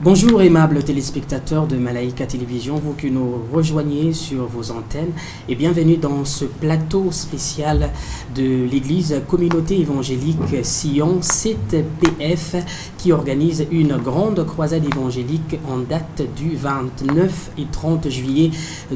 Bonjour aimables téléspectateurs de Malaika Télévision, vous qui nous rejoignez sur vos antennes et bienvenue dans ce plateau spécial de l'église communauté évangélique Sion 7PF qui organise une grande croisade évangélique en date du 29 et 30 juillet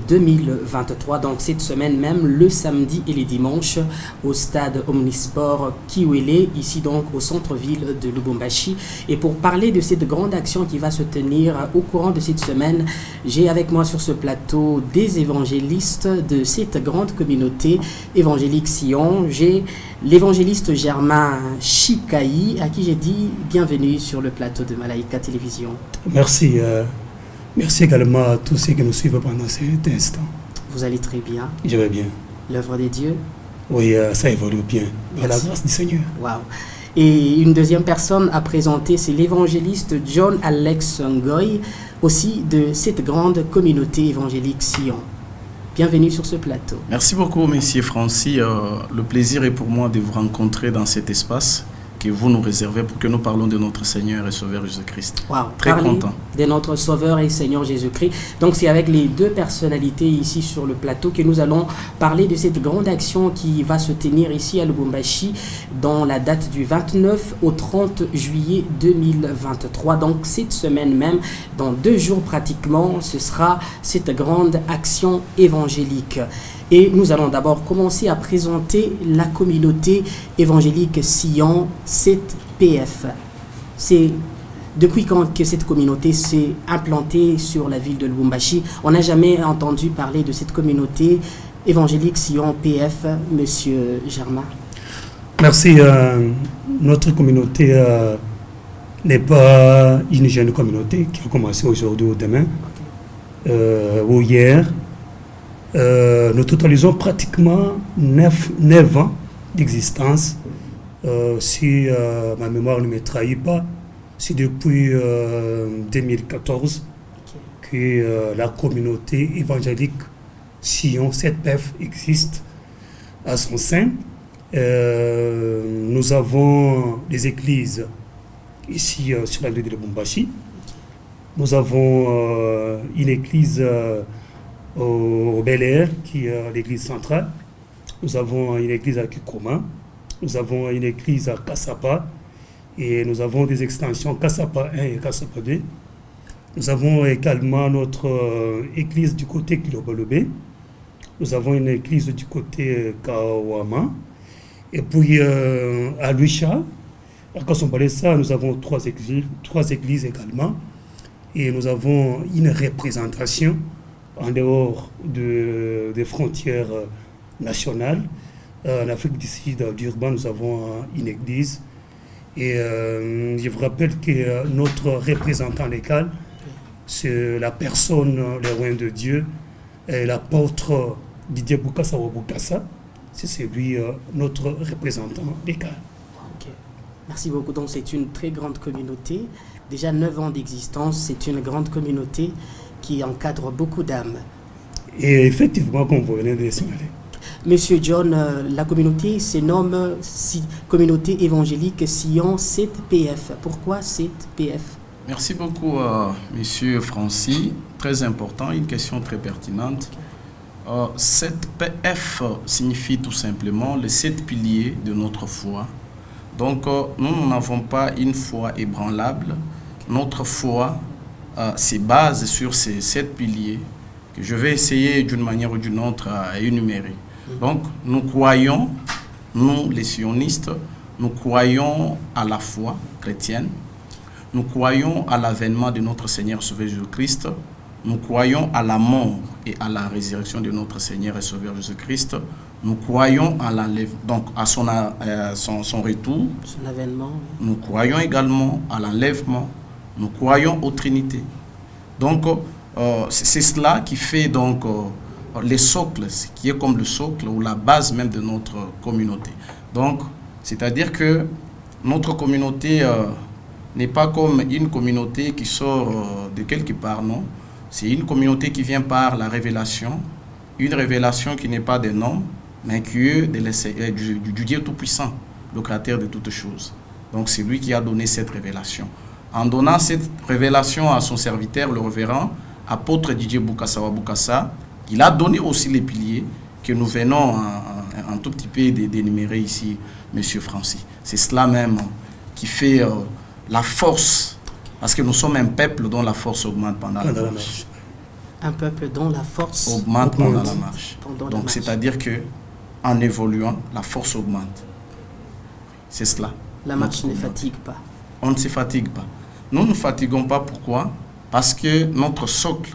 2023, donc cette semaine même, le samedi et les dimanches au stade Omnisport Kiwele, ici donc au centre-ville de Lubumbashi. Et pour parler de cette grande action qui va se tenir au courant de cette semaine, j'ai avec moi sur ce plateau des évangélistes de cette grande communauté évangélique Sion. J'ai l'évangéliste Germain Chikaï, à qui j'ai dit bienvenue sur le plateau de Malaika Télévision. Merci. Merci également à tous ceux qui nous suivent pendant cet instant. Vous allez très bien? Je vais bien. L'œuvre des dieux? Oui, ça évolue bien. Par la grâce du Seigneur. Waouh! Et une deuxième personne à présenter, c'est l'évangéliste John Alex Ngoy, aussi de cette grande communauté évangélique Sion. Bienvenue sur ce plateau. Merci beaucoup, Monsieur Francis. Le plaisir est pour moi de vous rencontrer dans cet espace que vous nous réservez pour que nous parlons de notre Seigneur et Sauveur Jésus-Christ. Wow, très content. De notre Sauveur et Seigneur Jésus-Christ. Donc c'est avec les deux personnalités ici sur le plateau que nous allons parler de cette grande action qui va se tenir ici à Lubumbashi dans la date du 29 au 30 juillet 2023. Donc cette semaine même, dans 2 jours pratiquement, ce sera cette grande action évangélique. Et nous allons d'abord commencer à présenter la communauté évangélique Sion 7PF. C'est depuis quand que cette communauté s'est implantée sur la ville de Lubumbashi? On n'a jamais entendu parler de cette communauté évangélique Sion PF, Monsieur Germain. Merci. Notre communauté n'est pas une jeune communauté qui a commencé aujourd'hui ou demain, ou hier. Nous totalisons pratiquement 9 ans d'existence. Si ma mémoire ne me trahit pas, c'est depuis 2014 que la communauté évangélique Sion 7PF existe à son sein. Nous avons des églises ici sur la ville de Lubumbashi. Nous avons une église au Bel Air, qui est l'église centrale. Nous avons une église à Kikoma. Nous avons une église à Kassapa. Et nous avons des extensions Kassapa 1 et Kassapa 2. Nous avons également notre église du côté Kilobolobé. Nous avons une église du côté Kawama. Et puis à Lucha, à Kasombalesa, nous avons 3 églises également. Et nous avons une représentation en dehors des frontières nationales. En Afrique du Sud, d'Urban, nous avons une église. Et je vous rappelle que notre représentant légal, c'est la personne, le roi de Dieu, l'apôtre Didier Bukasa Wabukasa. C'est lui, notre représentant légal. Okay. Merci beaucoup. Donc c'est une très grande communauté. Déjà 9 ans d'existence, c'est une grande communauté qui encadre beaucoup d'âmes. Et effectivement, comme vous venez de le signaler. Monsieur John, la communauté se nomme Communauté évangélique Sion 7PF. Pourquoi 7PF? Merci beaucoup, Monsieur Francis. Très important, une question très pertinente. 7PF signifie tout simplement les 7 piliers de notre foi. Donc, nous n'avons pas une foi ébranlable. Notre foi se base sur ces 7 piliers que je vais essayer d'une manière ou d'une autre à énumérer. Donc, nous croyons, nous les sionistes, nous croyons à la foi chrétienne, nous croyons à l'avènement de notre Seigneur Sauveur Jésus-Christ, nous croyons à la mort et à la résurrection de notre Seigneur et Sauveur Jésus-Christ, nous croyons à donc à son retour, son avènement. Nous croyons également à l'enlèvement, nous croyons aux Trinités. Donc, c'est cela qui fait donc les socles, qui est comme le socle ou la base même de notre communauté. Donc, c'est-à-dire que notre communauté n'est pas comme une communauté qui sort de quelque part, non. C'est une communauté qui vient par la révélation, une révélation qui n'est pas d'un homme, mais qui est du Dieu Tout-Puissant, le créateur de toutes choses. Donc, c'est lui qui a donné cette révélation. en donnant cette révélation à son serviteur, le révérend apôtre Didier Boukasawa Boukassa, il a donné aussi les piliers que nous venons un tout petit peu d'énumérer ici, M. Francis. C'est cela même qui fait la force, parce que nous sommes un peuple dont la force augmente pendant la marche. Un peuple dont la force augmente pendant la marche. Donc c'est-à-dire que en évoluant, la force augmente. C'est cela. La marche ne fatigue pas. On ne se fatigue pas. Nous ne fatiguons pas. Pourquoi? Parce que notre socle,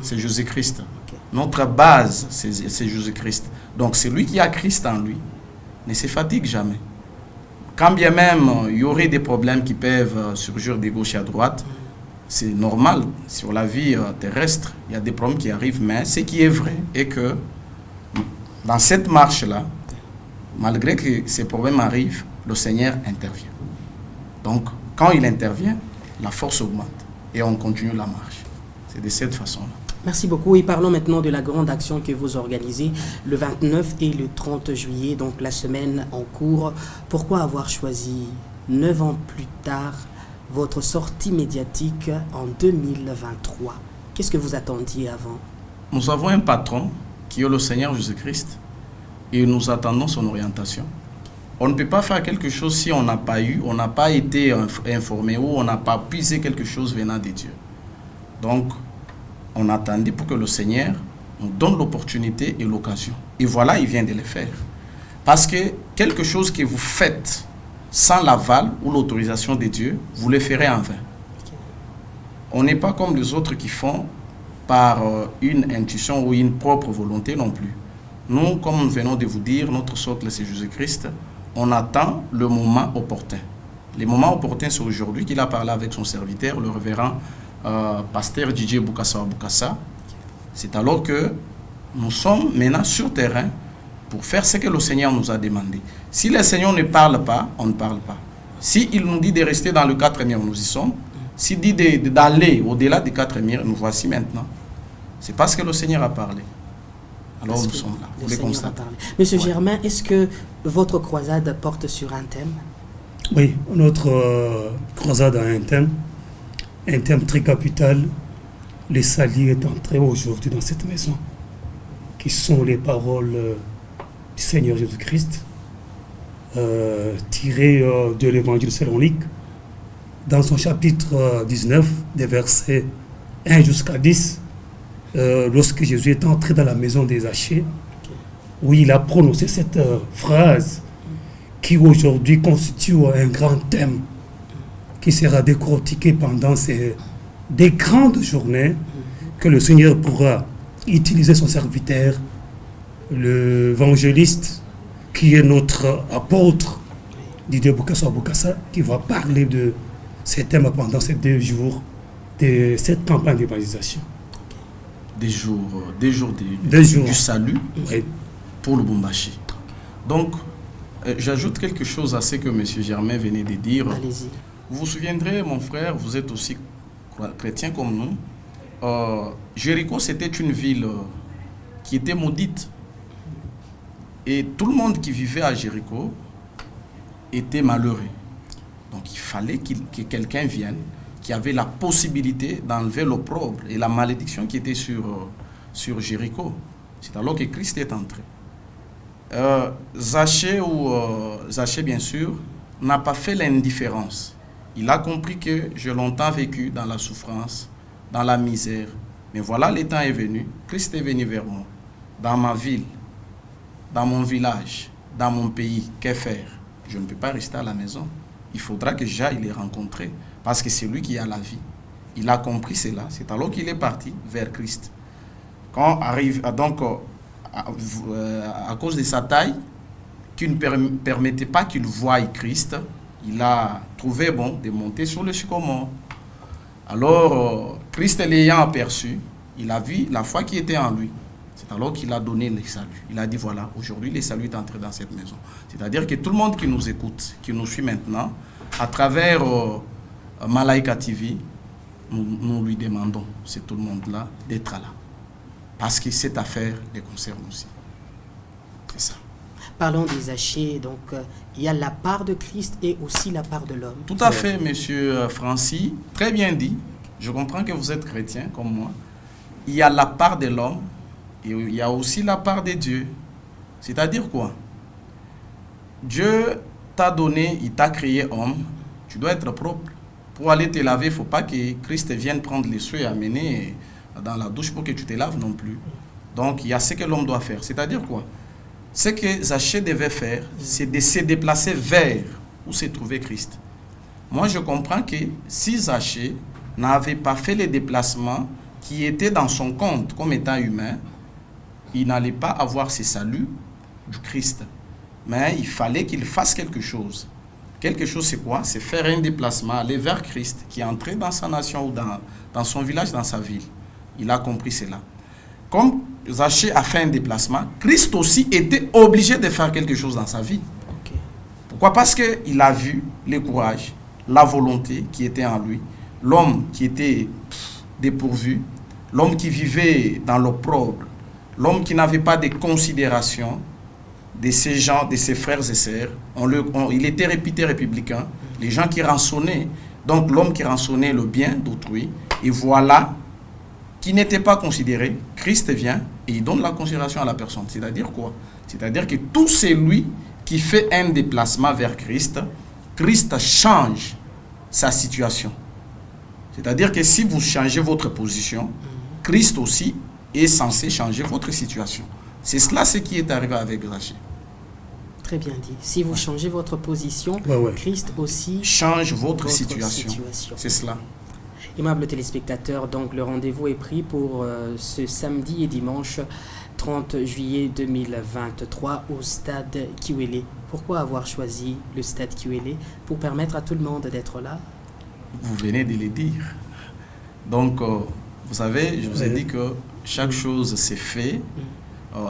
c'est Jésus-Christ. Okay. Notre base, c'est Jésus-Christ. Donc celui qui a Christ en lui ne se fatigue jamais. Quand bien même il y aurait des problèmes qui peuvent surgir de gauche et à droite, c'est normal. Sur la vie terrestre, il y a des problèmes qui arrivent. Mais ce qui est vrai est que dans cette marche-là, malgré que ces problèmes arrivent, le Seigneur intervient. Donc, quand il intervient, la force augmente et on continue la marche. C'est de cette façon-là. Merci beaucoup. Et parlons maintenant de la grande action que vous organisez le 29 et le 30 juillet, donc la semaine en cours. Pourquoi avoir choisi 9 ans plus tard votre sortie médiatique en 2023? Qu'est-ce que vous attendiez avant? Nous avons un patron qui est le Seigneur Jésus-Christ et nous attendons son orientation. On ne peut pas faire quelque chose si on n'a pas été informé ou on n'a pas puisé quelque chose venant de Dieu. Donc, on attendait pour que le Seigneur nous donne l'opportunité et l'occasion. Et voilà, il vient de le faire. Parce que quelque chose que vous faites sans l'aval ou l'autorisation de Dieu, vous le ferez en vain. On n'est pas comme les autres qui font par une intuition ou une propre volonté non plus. Nous, comme nous venons de vous dire, notre socle, c'est Jésus-Christ. On attend le moment opportun. Le moment opportun, c'est aujourd'hui qu'il a parlé avec son serviteur, le révérend pasteur Didier Boukasawa Boukassa. C'est alors que nous sommes maintenant sur terrain pour faire ce que le Seigneur nous a demandé. Si le Seigneur ne parle pas, on ne parle pas. S'il nous dit de rester dans le 4 murs, nous y sommes. S'il dit d'aller au-delà des 4 murs, nous voici maintenant. C'est parce que le Seigneur a parlé. Alors nous sommes là, vous les constatez. Monsieur Germain, est-ce que votre croisade porte sur un thème? Oui, notre croisade a un thème très capital. Les salut est entré aujourd'hui dans cette maison, qui sont les paroles du Seigneur Jésus-Christ, tirées de l'évangile selon Luc, dans son chapitre 19, des versets 1 jusqu'à 10. Lorsque Jésus est entré dans la maison des Zachée, où il a prononcé cette phrase qui aujourd'hui constitue un grand thème qui sera décortiqué pendant des grandes journées que le Seigneur pourra utiliser son serviteur, l'évangéliste qui est notre apôtre, Didier Boukasawa Boukassa, qui va parler de ces thèmes pendant ces 2 jours de cette campagne d'évangélisation. Des jours du salut, oui, pour le Lubumbashi. Donc, j'ajoute quelque chose à ce que M. Germain venait de dire. Allez-y. Vous vous souviendrez, mon frère, vous êtes aussi chrétien comme nous. Jéricho, c'était une ville qui était maudite. Et tout le monde qui vivait à Jéricho était malheureux. Donc, il fallait que quelqu'un vienne qui avait la possibilité d'enlever l'opprobre et la malédiction qui était sur Jéricho. C'est alors que Christ est entré. Zachée, bien sûr, n'a pas fait l'indifférence. Il a compris que j'ai longtemps vécu dans la souffrance, dans la misère. Mais voilà, le temps est venu. Christ est venu vers moi. Dans ma ville, dans mon village, dans mon pays, que faire? Je ne peux pas rester à la maison. Il faudra que j'aille les rencontrer. Parce que c'est lui qui a la vie. Il a compris cela. C'est alors qu'il est parti vers Christ. Quand arrive, donc, à cause de sa taille, qui ne permettait pas qu'il voie Christ, il a trouvé bon de monter sur le sycomore. Alors, Christ l'ayant aperçu, il a vu la foi qui était en lui. C'est alors qu'il a donné le salut. Il a dit, voilà, aujourd'hui, le salut est entré dans cette maison. C'est-à-dire que tout le monde qui nous écoute, qui nous suit maintenant, à travers Malaika TV, nous lui demandons, c'est tout le monde-là, d'être là. Parce que cette affaire les concerne aussi. C'est ça. Parlons des Zachée, donc il y a la part de Christ et aussi la part de l'homme. Tout à fait, monsieur Francis, très bien dit. Je comprends que vous êtes chrétien comme moi. Il y a la part de l'homme et il y a aussi la part de Dieu. C'est-à-dire quoi? Dieu t'a donné, il t'a créé homme, tu dois être propre. Pour aller te laver, il ne faut pas que Christ vienne prendre les seaux et amener dans la douche pour que tu te laves non plus. Donc il y a ce que l'homme doit faire. C'est-à-dire quoi? Ce que Zachée devait faire, c'est de se déplacer vers où se trouvait Christ. Moi, je comprends que si Zachée n'avait pas fait les déplacements qui étaient dans son compte comme étant humain, il n'allait pas avoir ce salut du Christ. Mais il fallait qu'il fasse quelque chose. Quelque chose, c'est quoi? C'est faire un déplacement, aller vers Christ, qui est entré dans sa nation ou dans son village, dans sa ville. Il a compris cela. Comme Zachée a fait un déplacement, Christ aussi était obligé de faire quelque chose dans sa vie. Okay. Pourquoi? Parce qu'il a vu le courage, la volonté qui était en lui, l'homme qui était dépourvu, l'homme qui vivait dans l'opprobre, l'homme qui n'avait pas de considération de ces gens, de ses frères et sœurs. Il était réputé républicain, les gens qui rançonnaient, donc l'homme qui rançonnait le bien d'autrui, et voilà, qui n'était pas considéré, Christ vient et il donne la considération à la personne. C'est-à-dire quoi? C'est-à-dire que tout celui qui fait un déplacement vers Christ, Christ change sa situation. C'est-à-dire que si vous changez votre position, Christ aussi est censé changer votre situation. C'est cela ce qui est arrivé avec Zachée. Très bien dit. Si vous changez votre position, Christ aussi change votre situation. C'est cela. Aimables téléspectateurs, donc le rendez-vous est pris pour ce samedi et dimanche 30 juillet 2023 au stade Kiwele. Pourquoi avoir choisi le stade Kiwele? Pour permettre à tout le monde d'être là? Vous venez de le dire. Donc, vous savez, je vous ai dit que chaque chose s'est fait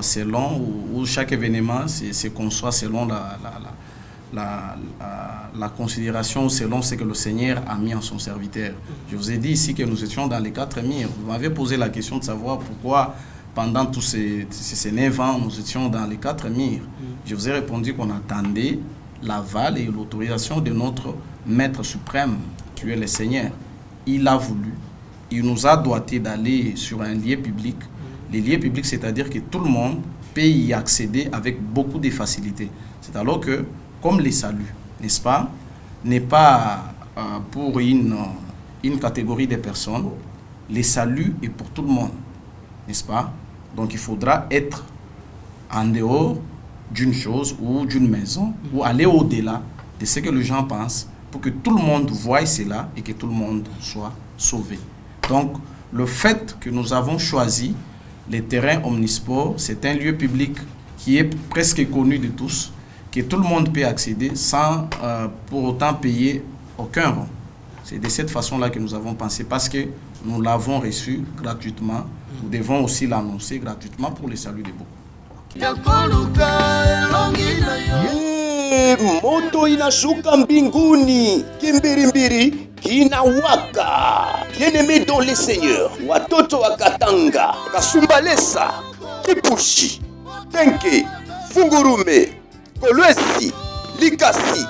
selon, ou chaque événement se conçoit selon la considération, selon ce que le Seigneur a mis en son serviteur. Je vous ai dit ici que nous étions dans les 4 murs. Vous m'avez posé la question de savoir pourquoi, pendant tous ces 9 ans, nous étions dans les 4 murs. Je vous ai répondu qu'on attendait l'aval et l'autorisation de notre Maître suprême, qui est le Seigneur. Il a voulu. Il nous a doté d'aller sur un lieu public. Les lieux publics, c'est-à-dire que tout le monde peut y accéder avec beaucoup de facilité. C'est alors que, comme les saluts, n'est-ce pas, n'est pas pour une catégorie de personnes, les saluts est pour tout le monde, n'est-ce pas? Donc il faudra être en dehors d'une chose ou d'une maison, ou aller au-delà de ce que les gens pensent, pour que tout le monde voie cela et que tout le monde soit sauvé. Donc, le fait que nous avons choisi les terrains Omnisport, c'est un lieu public qui est presque connu de tous, que tout le monde peut accéder sans pour autant payer aucun rond. C'est de cette façon-là que nous avons pensé, parce que nous l'avons reçu gratuitement. Nous devons aussi l'annoncer gratuitement pour le salut de beaucoup. Moto inashuka mbinguni, kimbirimbiri kinawaka. Bien-aimé dans le Seigneur, watoto wa Katanga, Kasumbalesa, Kipushi, Tenke, Fungurume, Kolwezi, Likasi.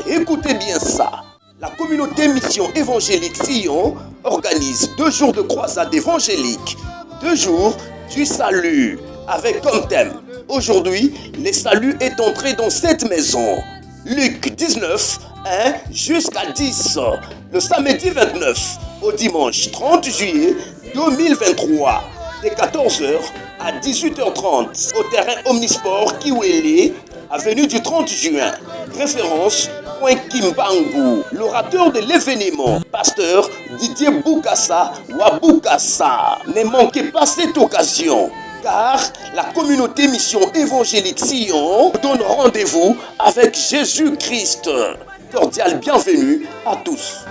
Écoutez bien ça. La communauté Mission Évangélique Sion organise 2 jours de croisade évangélique, 2 jours du salut, avec comme thème: aujourd'hui, le salut est entré dans cette maison. Luc 19, 1 jusqu'à 10. Le samedi 29 au dimanche 30 juillet 2023, de 14h à 18h30, au terrain Omnisport Kiwele, avenue du 30 juin. Référence: Point Kimbangu. L'orateur de l'événement, pasteur Didier Boukassa Waboukassa. Ne manquez pas cette occasion, car la communauté Mission Évangélique Sion donne rendez-vous avec Jésus-Christ. Cordial bienvenue à tous.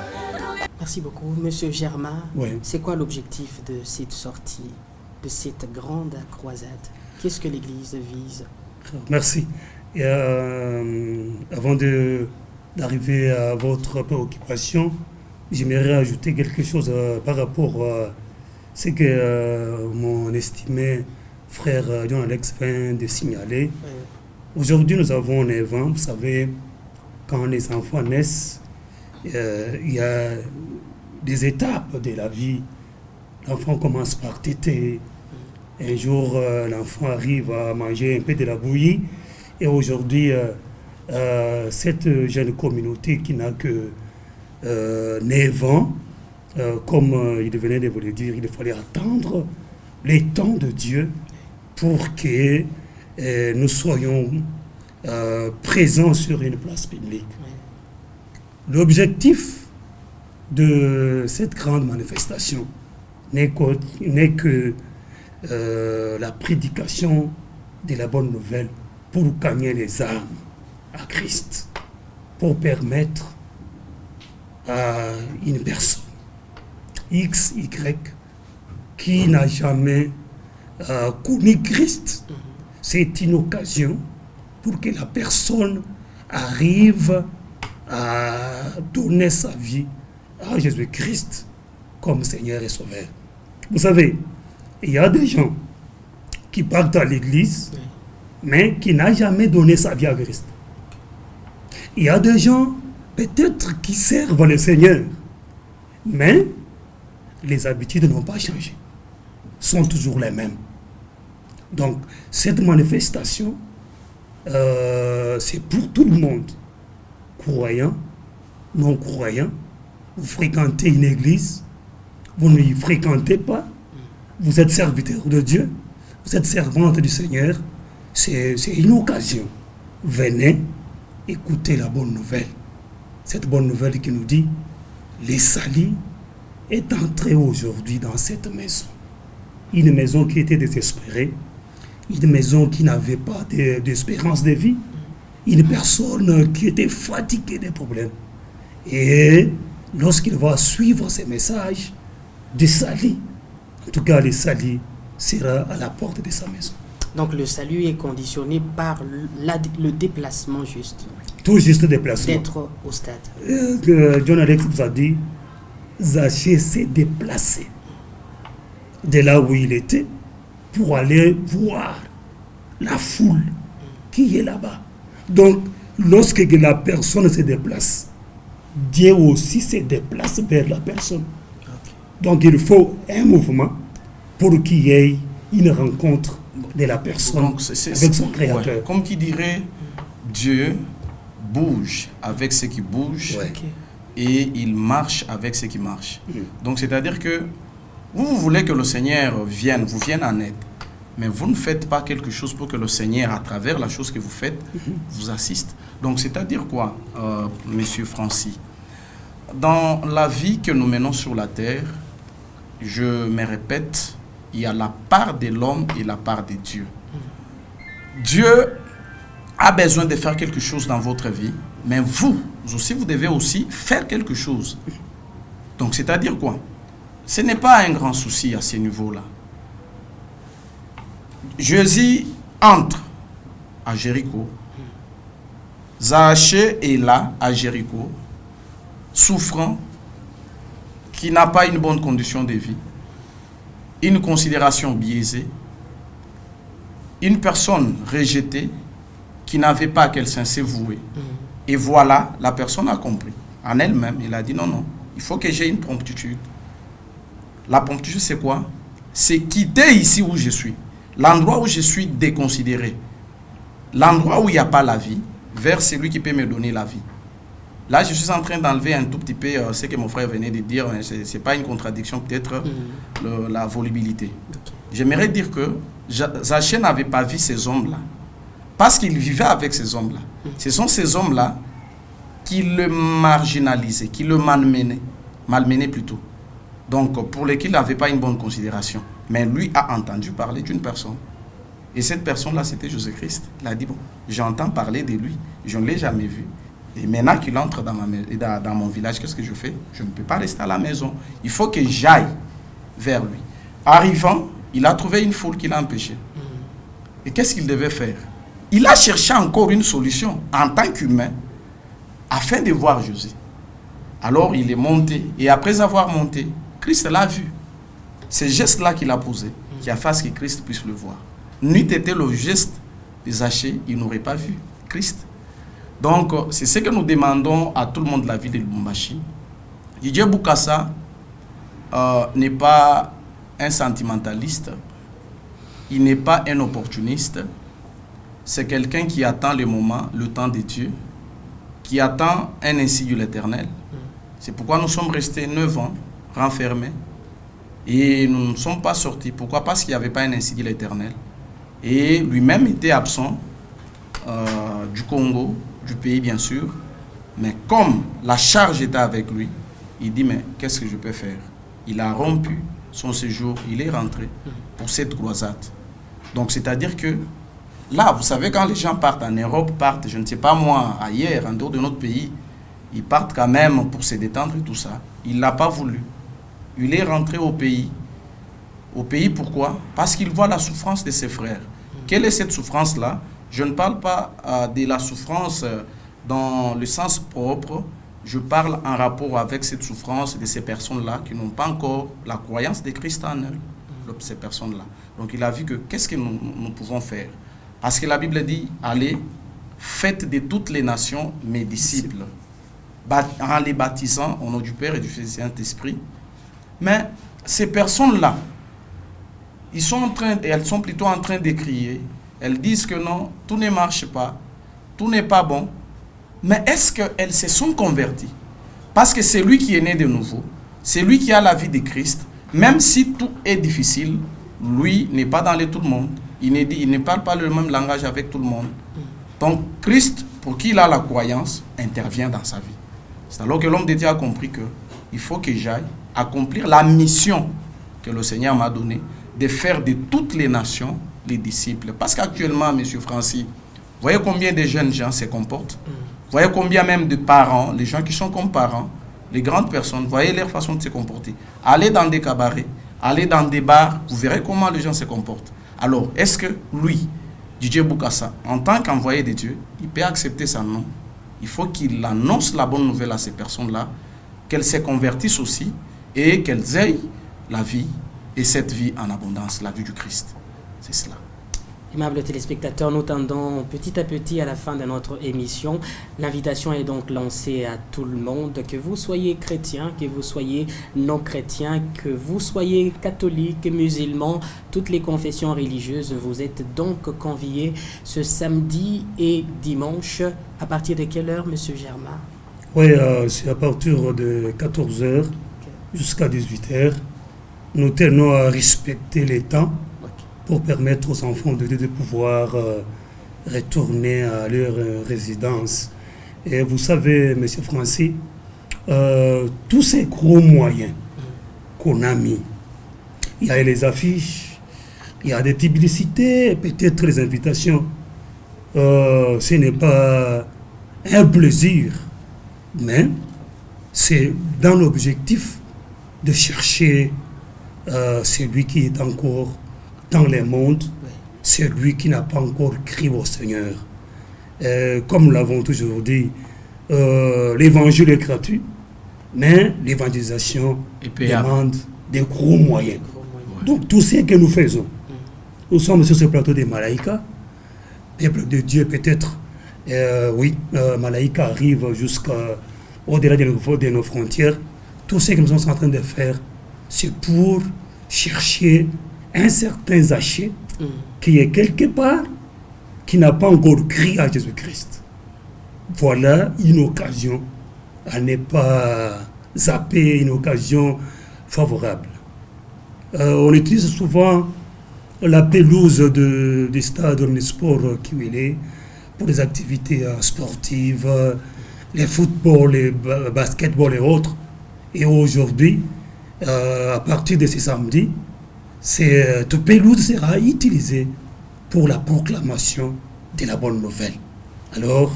Merci beaucoup, Monsieur Germain. Oui. C'est quoi l'objectif de cette sortie, de cette grande croisade? Qu'est-ce que l'Église vise? Merci. Et, avant d'arriver à votre préoccupation, j'aimerais ajouter quelque chose par rapport à ce que mon estimé frère John Alex vient de signaler. Aujourd'hui, nous avons 9 ans. Vous savez, quand les enfants naissent, il y a des étapes de la vie. L'enfant commence par téter. Un jour, l'enfant arrive à manger un peu de la bouillie. Et aujourd'hui, cette jeune communauté qui n'a que 9 ans, comme il venait de vous le dire, il fallait attendre les temps de Dieu pour que nous soyons présents sur une place publique. L'objectif de cette grande manifestation n'est que la prédication de la bonne nouvelle pour gagner les âmes à Christ, pour permettre à une personne X, Y, qui n'a jamais connu Christ, c'est une occasion pour que la personne arrive à donner sa vie à Jésus-Christ comme Seigneur et Sauveur. Vous savez, il y a des gens qui partent à l'église, mais qui n'ont jamais donné sa vie à Christ. Il y a des gens, peut-être, qui servent le Seigneur, mais les habitudes n'ont pas changé, sont toujours les mêmes. Donc, cette manifestation, c'est pour tout le monde, croyant, non-croyant. Vous fréquentez une église, vous ne l'y fréquentez pas, vous êtes serviteur de Dieu, vous êtes servante du Seigneur, c'est une occasion. Venez écouter la bonne nouvelle. Cette bonne nouvelle qui nous dit, les salis est entré aujourd'hui dans cette maison. Une maison qui était désespérée, une maison qui n'avait pas d'espérance de vie, une personne qui était fatiguée des problèmes. Et lorsqu'il va suivre ces messages, des salis, en tout cas les salis, sera à la porte de sa maison. Donc le salut est conditionné par le déplacement juste. Tout juste déplacement. D'être au stade. John Alex vous a dit, Zachée s'est déplacé de là où il était pour aller voir la foule qui est là-bas. Donc, lorsque la personne se déplace, Dieu aussi se déplace vers la personne. Donc, il faut un mouvement pour qu'il y ait une rencontre de la personne avec son Créateur. Ouais. Comme qui dirait, Dieu bouge avec ce qui bouge. Ouais. Et il marche avec ce qui marche. Donc, c'est-à-dire que vous voulez que le Seigneur vous vienne en aide, mais vous ne faites pas quelque chose pour que le Seigneur, à travers la chose que vous faites, vous assiste. Donc, c'est-à-dire quoi, Monsieur Francis? Dans la vie que nous menons sur la terre, je me répète, il y a la part de l'homme et la part de Dieu. Dieu a besoin de faire quelque chose dans votre vie, mais vous aussi, vous devez aussi faire quelque chose. Donc, c'est-à-dire quoi? Ce n'est pas un grand souci à ce niveau-là. Jésus entre à Jéricho. Zachée est là, à Jéricho, souffrant, qui n'a pas une bonne condition de vie, une considération biaisée, une personne rejetée, qui n'avait pas quelqu'un s'est voué. Et voilà, la personne a compris. En elle-même, elle a dit non, il faut que j'ai une promptitude. La promptitude, c'est quoi? C'est quitter ici où je suis, l'endroit où je suis déconsidéré, l'endroit où il n'y a pas la vie, vers celui qui peut me donner la vie. Là, je suis en train d'enlever un tout petit peu ce que mon frère venait de dire. Ce n'est pas une contradiction, peut-être, la volubilité. J'aimerais dire que Zachée n'avait pas vu ces hommes-là, parce qu'il vivait avec ces hommes-là. Ce sont ces hommes-là qui le marginalisaient, qui le malmenaient plutôt. Donc, pour lesquels il n'avait pas une bonne considération. Mais lui a entendu parler d'une personne. Et cette personne-là, c'était Jésus-Christ. Il a dit, bon, j'entends parler de lui, je ne l'ai jamais vu. Et maintenant qu'il entre dans mon village, qu'est-ce que je fais? Je ne peux pas rester à la maison. Il faut que j'aille vers lui. Arrivant, il a trouvé une foule qui l'a empêché. Et qu'est-ce qu'il devait faire? Il a cherché encore une solution en tant qu'humain afin de voir Jésus. Alors il est monté. Et après avoir monté, Christ l'a vu. Ce geste-là qu'il a posé, qui a fait à ce que Christ puisse le voir. N'eût été le geste Zaché, il n'aurait pas vu Christ. Donc, c'est ce que nous demandons à tout le monde de la ville de Lubumbashi. Didier Bokassa n'est pas un sentimentaliste, il n'est pas un opportuniste, c'est quelqu'un qui attend le moment, le temps de Dieu, qui attend un ainsi de l'Éternel. C'est pourquoi nous sommes restés 9 ans renfermés et nous ne sommes pas sortis. Pourquoi? Parce qu'il n'y avait pas un ainsi de l'Éternel. Et lui-même était absent du Congo, du pays bien sûr, mais comme la charge était avec lui, il dit mais qu'est-ce que je peux faire? Il a rompu son séjour, il est rentré pour cette croisade. Donc c'est-à-dire que là, vous savez, quand les gens partent en Europe, partent, je ne sais pas moi, ailleurs, en dehors de notre pays, ils partent quand même pour se détendre et tout ça. Il ne l'a pas voulu. Il est rentré au pays. Au pays, pourquoi? Parce qu'il voit la souffrance de ses frères. Quelle est cette souffrance-là? Je ne parle pas de la souffrance dans le sens propre. Je parle en rapport avec cette souffrance de ces personnes-là qui n'ont pas encore la croyance de Christ en eux. Ces personnes-là. Donc il a vu que qu'est-ce que nous pouvons faire? Parce que la Bible dit, allez, faites de toutes les nations mes disciples, en les baptisant au nom du Père et du Fils et du Saint-Esprit. Mais ces personnes-là, elles sont plutôt en train de crier. Elles disent que non, tout ne marche pas, tout n'est pas bon. Mais est-ce qu'elles se sont converties? Parce que c'est lui qui est né de nouveau, c'est lui qui a la vie de Christ. Même si tout est difficile, lui n'est pas dans tout le monde. Il ne parle pas le même langage avec tout le monde. Donc Christ, pour qui il a la croyance, intervient dans sa vie. C'est alors que l'homme de Dieu a compris qu'il faut que j'aille accomplir la mission que le Seigneur m'a donnée, de faire de toutes les nations les disciples. Parce qu'actuellement, M. Francis, vous voyez combien de jeunes gens se comportent? Vous voyez combien même de parents, les gens qui sont comme parents, les grandes personnes, vous voyez leur façon de se comporter. Allez dans des cabarets, allez dans des bars, vous verrez comment les gens se comportent. Alors, est-ce que lui, Didier Bokassa, en tant qu'envoyé de Dieu, il peut accepter ça? Non. Il faut qu'il annonce la bonne nouvelle à ces personnes-là, qu'elles se convertissent aussi et qu'elles aient la vie et cette vie en abondance, la vie du Christ. C'est cela. Aimables téléspectateurs, nous tendons petit à petit à la fin de notre émission. L'invitation est donc lancée à tout le monde, que vous soyez chrétien, que vous soyez non chrétien, que vous soyez catholique, musulman, toutes les confessions religieuses, vous êtes donc conviés ce samedi et dimanche. À partir de quelle heure, M. Germain? Oui, c'est à partir de 14h jusqu'à 18h. Nous tenons à respecter les temps pour permettre aux enfants de Dieu de pouvoir retourner à leur résidence. Et vous savez, M. Francis, tous ces gros moyens qu'on a mis, il y a les affiches, il y a des publicités, peut-être les invitations. Ce n'est pas un plaisir, mais c'est dans l'objectif de chercher celui qui est encore dans le monde, c'est lui qui n'a pas encore crié au Seigneur. Comme nous l'avons toujours dit, l'évangile est gratuit, mais l'évangélisation demande des gros moyens. Donc tout ce que nous faisons, nous sommes sur ce plateau des Malaïka, peuple de Dieu peut-être, Malaïka arrive jusqu'au-delà de nos frontières. Tout ce que nous sommes en train de faire, c'est pour chercher un certain Zaché qui est quelque part, qui n'a pas encore crié à Jésus-Christ. Voilà une occasion à ne pas zapper, une occasion favorable. On utilise souvent la pelouse du stade omnisport qui est pour les activités sportives, les football, les basketball et autres. Et aujourd'hui, à partir de ce samedi, cette pelouse sera utilisée pour la proclamation de la bonne nouvelle. Alors,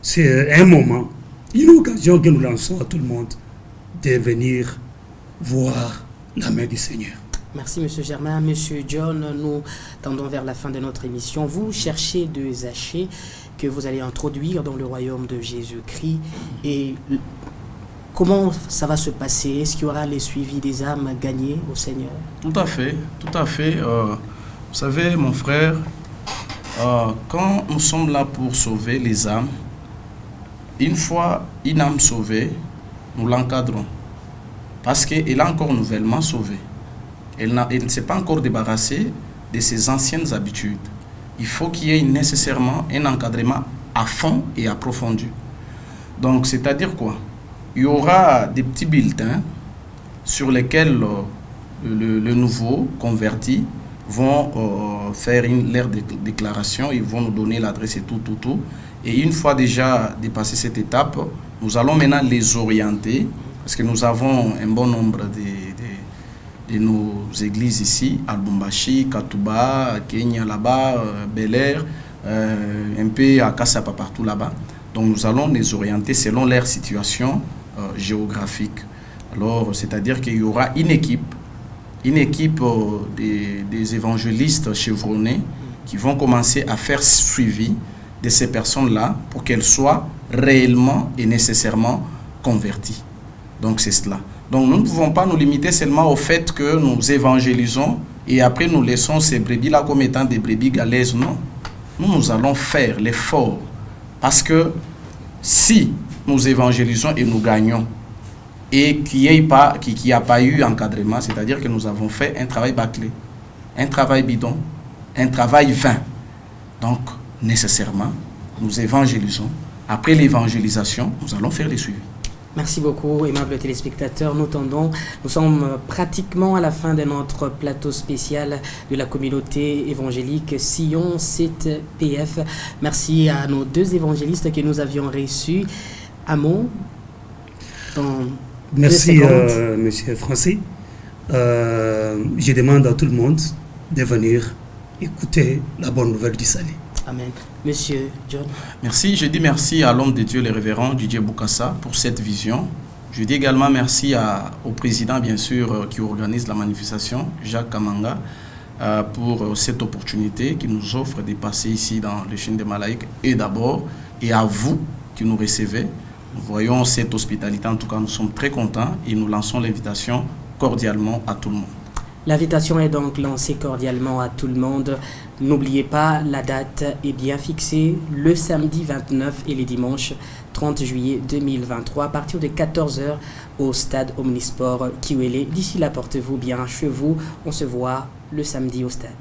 c'est un moment, une occasion que nous lançons à tout le monde de venir voir la main du Seigneur. Merci M. Germain. M. John, nous tendons vers la fin de notre émission. Vous cherchez deux Zachée que vous allez introduire dans le royaume de Jésus-Christ. Et comment ça va se passer? Est-ce qu'il y aura les suivis des âmes gagnées au Seigneur? Tout à fait, tout à fait. Vous savez, mon frère, Quand nous sommes là pour sauver les âmes, une fois une âme sauvée, nous l'encadrons. Parce qu'elle a encore nouvellement sauvé. Elle ne s'est pas encore débarrassée de ses anciennes habitudes. Il faut qu'il y ait nécessairement un encadrement à fond et approfondi. Donc, c'est-à-dire quoi? Il y aura des petits bulletins sur lesquels le nouveau converti vont faire leur déclaration, ils vont nous donner l'adresse et tout. Et une fois déjà dépassé cette étape, nous allons maintenant les orienter, parce que nous avons un bon nombre de nos églises ici, à Lubumbashi, Katuba, Kenya là-bas, Bel Air, un peu à Kassapa partout là-bas. Donc nous allons les orienter selon leur situation géographique. Alors, c'est-à-dire qu'il y aura une équipe des évangélistes chevronnés qui vont commencer à faire suivi de ces personnes-là pour qu'elles soient réellement et nécessairement converties. Donc c'est cela. Donc nous ne pouvons pas nous limiter seulement au fait que nous évangélisons et après nous laissons ces brebis-là comme étant des brebis galaises. Non. Nous allons faire l'effort parce que si nous évangélisons et nous gagnons et qu'il n'y a pas eu encadrement, c'est-à-dire que nous avons fait un travail bâclé, un travail bidon, un travail vain. Donc, nécessairement, nous évangélisons. Après l'évangélisation, nous allons faire les suivis. Merci beaucoup, aimables téléspectateurs. Nous sommes pratiquement à la fin de notre plateau spécial de la communauté évangélique Sion 7 PF. Merci à nos deux évangélistes que nous avions reçus. Amon, merci, Monsieur Francis. Je demande à tout le monde de venir écouter la bonne nouvelle du salut. Amen. Monsieur John. Merci. Je dis merci à l'homme de Dieu, le révérend Didier Boukassa, pour cette vision. Je dis également merci au président, bien sûr, qui organise la manifestation, Jacques Kamanga, pour cette opportunité qu'il nous offre de passer ici dans le Chine des Malaïques. Et d'abord, et à vous qui nous recevez. Nous voyons cette hospitalité, en tout cas, nous sommes très contents et nous lançons l'invitation cordialement à tout le monde. L'invitation est donc lancée cordialement à tout le monde. N'oubliez pas, la date est bien fixée, le samedi 29 et le dimanche 30 juillet 2023 à partir de 14h au stade Omnisport Kiwele. D'ici là, portez-vous bien chez vous. On se voit le samedi au stade.